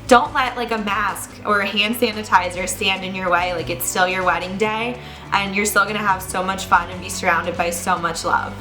don't let like a mask or a hand sanitizer stand in your way. Like, it's still your wedding day, and you're still gonna have so much fun and be surrounded by so much love.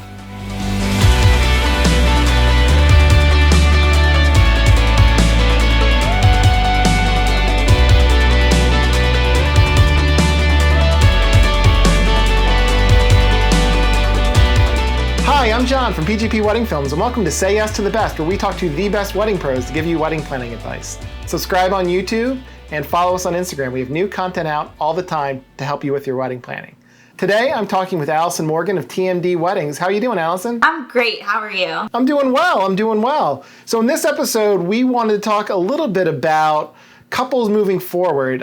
Hi, I'm John from PGP Wedding Films, and welcome to Say Yes to the Best, where we talk to the best wedding pros to give you wedding planning advice. Subscribe on YouTube and follow us on Instagram. We have new content out all the time to help you with your wedding planning. Today, I'm talking with Alyson Morgan of TMD Weddings. How are you doing, Alyson? I'm great. How are you? I'm doing well. So in this episode, we wanted to talk a little bit about couples moving forward.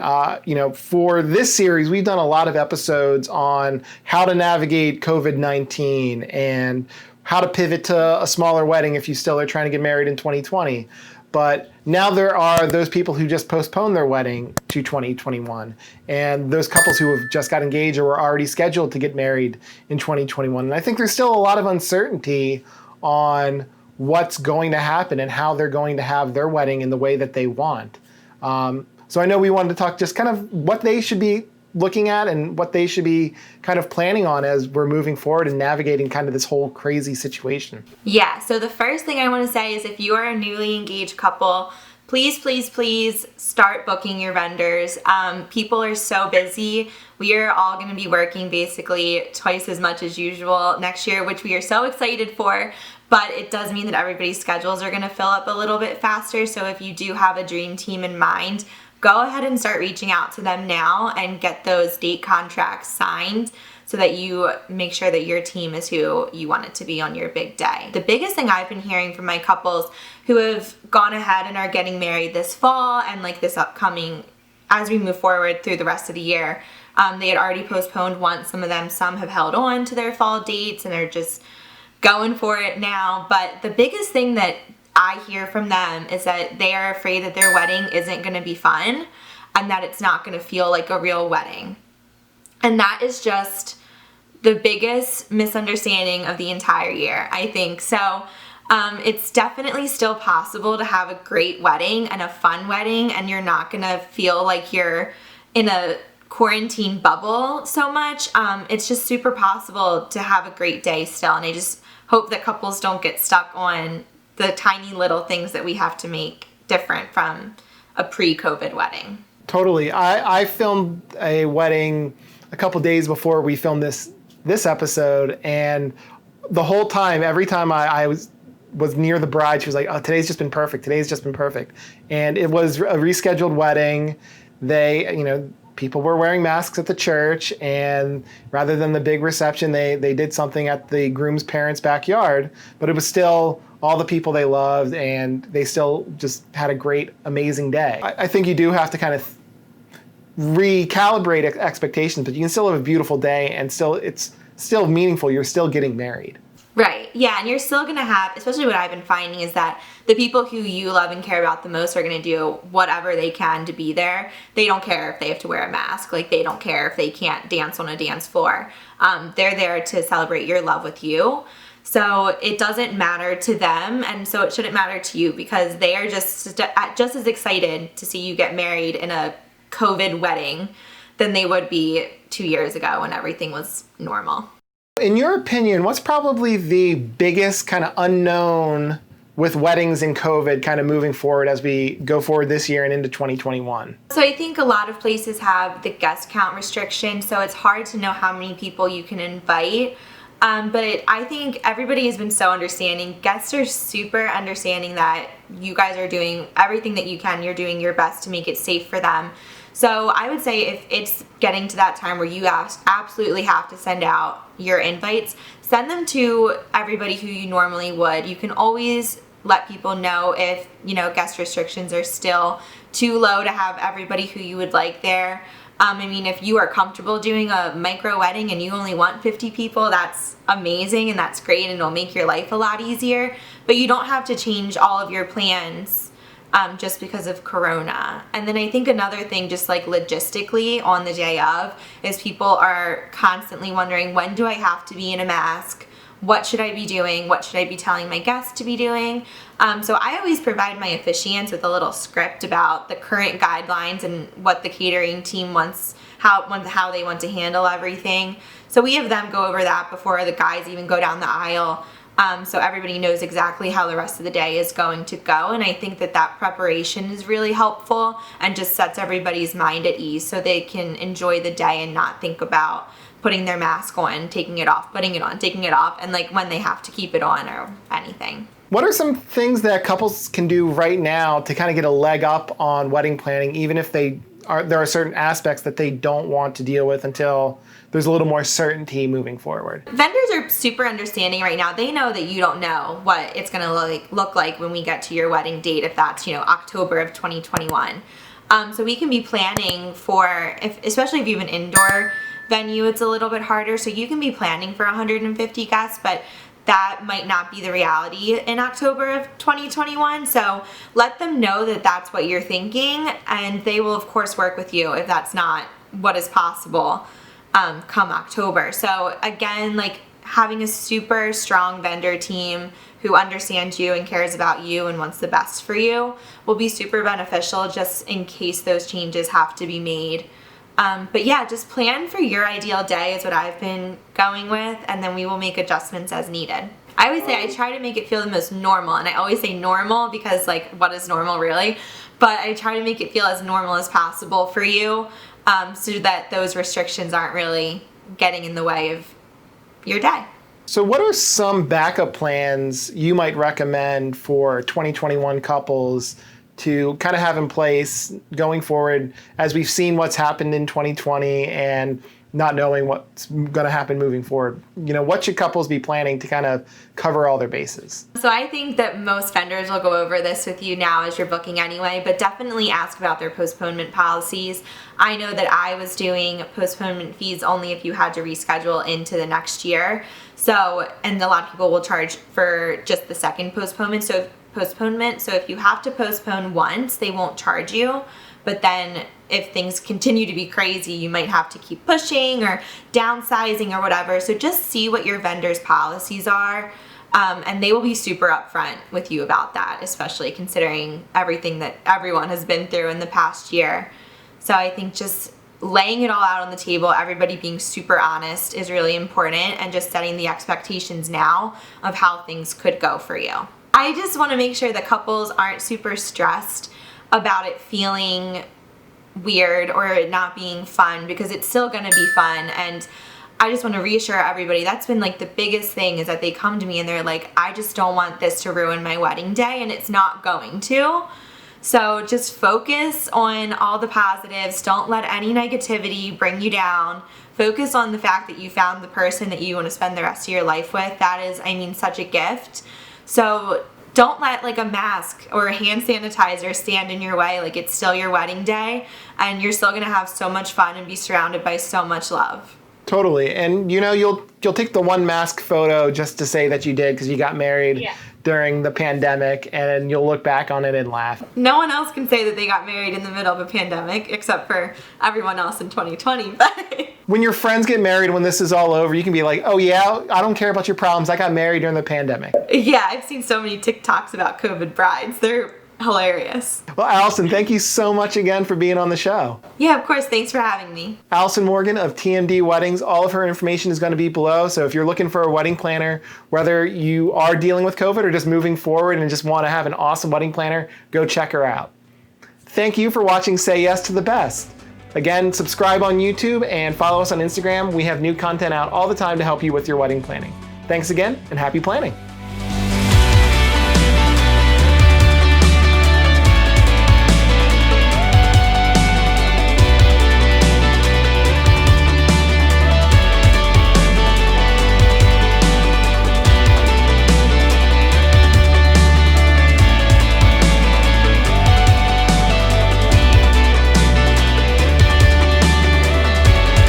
For this series, we've done a lot of episodes on how to navigate COVID-19 and how to pivot to a smaller wedding if you still are trying to get married in 2020. But now there are those people who just postponed their wedding to 2021, and those couples who have just got engaged or were already scheduled to get married in 2021. And I think there's still a lot of uncertainty on what's going to happen and how they're going to have their wedding in the way that they want. So I know we wanted to talk just kind of what they should be looking at and what they should be kind of planning on as we're moving forward and navigating kind of this whole crazy situation. Yeah, so the first thing I want to say is if you are a newly engaged couple, please start booking your vendors. People are so busy. We are all going to be working basically twice as much as usual next year, which we are so excited for. But it does mean that everybody's schedules are going to fill up a little bit faster. So if you do have a dream team in mind, go ahead and start reaching out to them now and get those date contracts signed so that you make sure that your team is who you want it to be on your big day. The biggest thing I've been hearing from my couples who have gone ahead and are getting married this fall and like this upcoming, as we move forward through the rest of the year, they had already postponed once. Some have held on to their fall dates and they're just going for it now. But the biggest thing that I hear from them is that they are afraid that their wedding isn't going to be fun and that it's not going to feel like a real wedding. And that is just the biggest misunderstanding of the entire year, I think. So it's definitely still possible to have a great wedding and a fun wedding, and you're not going to feel like you're in a quarantine bubble so much. It's just super possible to have a great day still, and I just hope that couples don't get stuck on the tiny little things that we have to make different from a pre-COVID wedding. Totally. I filmed a wedding a couple days before we filmed this episode, and the whole time, every time I was near the bride, she was like, "Oh, today's just been perfect. And it was a rescheduled wedding. People were wearing masks at the church, and rather than the big reception, they did something at the groom's parents' backyard, but it was still all the people they loved, and they still just had a great, amazing day. I think you do have to kind of recalibrate expectations, but you can still have a beautiful day, and it's still meaningful. You're still getting married. Right, yeah, and you're still going to have, especially what I've been finding is that the people who you love and care about the most are going to do whatever they can to be there. They don't care if they have to wear a mask. Like, they don't care if they can't dance on a dance floor. They're there to celebrate your love with you. So it doesn't matter to them, and so it shouldn't matter to you, because they are just as excited to see you get married in a COVID wedding than they would be 2 years ago when everything was normal. In your opinion, what's probably the biggest kind of unknown with weddings and COVID kind of moving forward as we go forward this year and into 2021? So I think a lot of places have the guest count restriction, so it's hard to know how many people you can invite. But I think everybody has been so understanding. Guests are super understanding that you guys are doing everything that you can. You're doing your best to make it safe for them. So I would say if it's getting to that time where you absolutely have to send out your invites, send them to everybody who you normally would. You can always let people know if, guest restrictions are still too low to have everybody who you would like there. If you are comfortable doing a micro wedding and you only want 50 people, that's amazing and that's great and it'll make your life a lot easier. But you don't have to change all of your plans just because of Corona. And then I think another thing, just like logistically on the day of, is people are constantly wondering, when do I have to be in a mask? what should I be doing? What should I be telling my guests to be doing? So I always provide my officiants with a little script about the current guidelines and what the catering team wants, how they want to handle everything. So we have them go over that before the guys even go down the aisle. So everybody knows exactly how the rest of the day is going to go. And I think that preparation is really helpful and just sets everybody's mind at ease so they can enjoy the day and not think about putting their mask on, taking it off, putting it on, taking it off, and like when they have to keep it on or anything. What are some things that couples can do right now to kind of get a leg up on wedding planning, even if there are certain aspects that they don't want to deal with until there's a little more certainty moving forward? Vendors are super understanding right now. They know that you don't know what it's going to look like when we get to your wedding date, if that's, October of 2021. So we can be planning for, especially if you have an indoor venue, it's a little bit harder. So you can be planning for 150 guests, but that might not be the reality in October of 2021. So let them know that that's what you're thinking, and they will of course work with you if that's not what is possible come October. So again, like having a super strong vendor team who understands you and cares about you and wants the best for you will be super beneficial just in case those changes have to be made. But yeah, just plan for your ideal day is what I've been going with, and then we will make adjustments as needed. I always say I try to make it feel the most normal, and I always say normal because like what is normal really? But I try to make it feel as normal as possible for you so that those restrictions aren't really getting in the way of your day. So what are some backup plans you might recommend for 2021 couples to kind of have in place going forward, as we've seen what's happened in 2020 and not knowing what's going to happen moving forward? What should couples be planning to kind of cover all their bases? So I think that most vendors will go over this with you now as you're booking anyway, but definitely ask about their postponement policies. I know that I was doing postponement fees only if you had to reschedule into the next year. So, and a lot of people will charge for just the second postponement. So if you have to postpone once, they won't charge you. But then if things continue to be crazy, you might have to keep pushing or downsizing or whatever. So just see what your vendor's policies are. And they will be super upfront with you about that, especially considering everything that everyone has been through in the past year. So I think just laying it all out on the table, everybody being super honest is really important, and just setting the expectations now of how things could go for you. I just want to make sure that couples aren't super stressed about it feeling weird or it not being fun, because it's still going to be fun. And I just want to reassure everybody, that's been like the biggest thing, is that they come to me and they're like, I just don't want this to ruin my wedding day, and it's not going to. So just focus on all the positives. Don't let any negativity bring you down. Focus on the fact that you found the person that you want to spend the rest of your life with. That is, such a gift. So don't let like a mask or a hand sanitizer stand in your way. Like, it's still your wedding day, and you're still gonna have so much fun and be surrounded by so much love. Totally. And you'll take the one mask photo just to say that you did because you got married during the pandemic, and you'll look back on it and laugh. No one else can say that they got married in the middle of a pandemic except for everyone else in 2020. But when your friends get married, when this is all over, you can be like, oh yeah, I don't care about your problems. I got married during the pandemic. Yeah, I've seen so many TikToks about COVID brides. They're hilarious. Well, Alyson, thank you so much again for being on the show. Yeah, of course. Thanks for having me. Alyson Morgan of TMD Weddings. All of her information is going to be below. So if you're looking for a wedding planner, whether you are dealing with COVID or just moving forward and just want to have an awesome wedding planner, go check her out. Thank you for watching Say Yes to the Best. Again, subscribe on YouTube and follow us on Instagram. We have new content out all the time to help you with your wedding planning. Thanks again, and happy planning.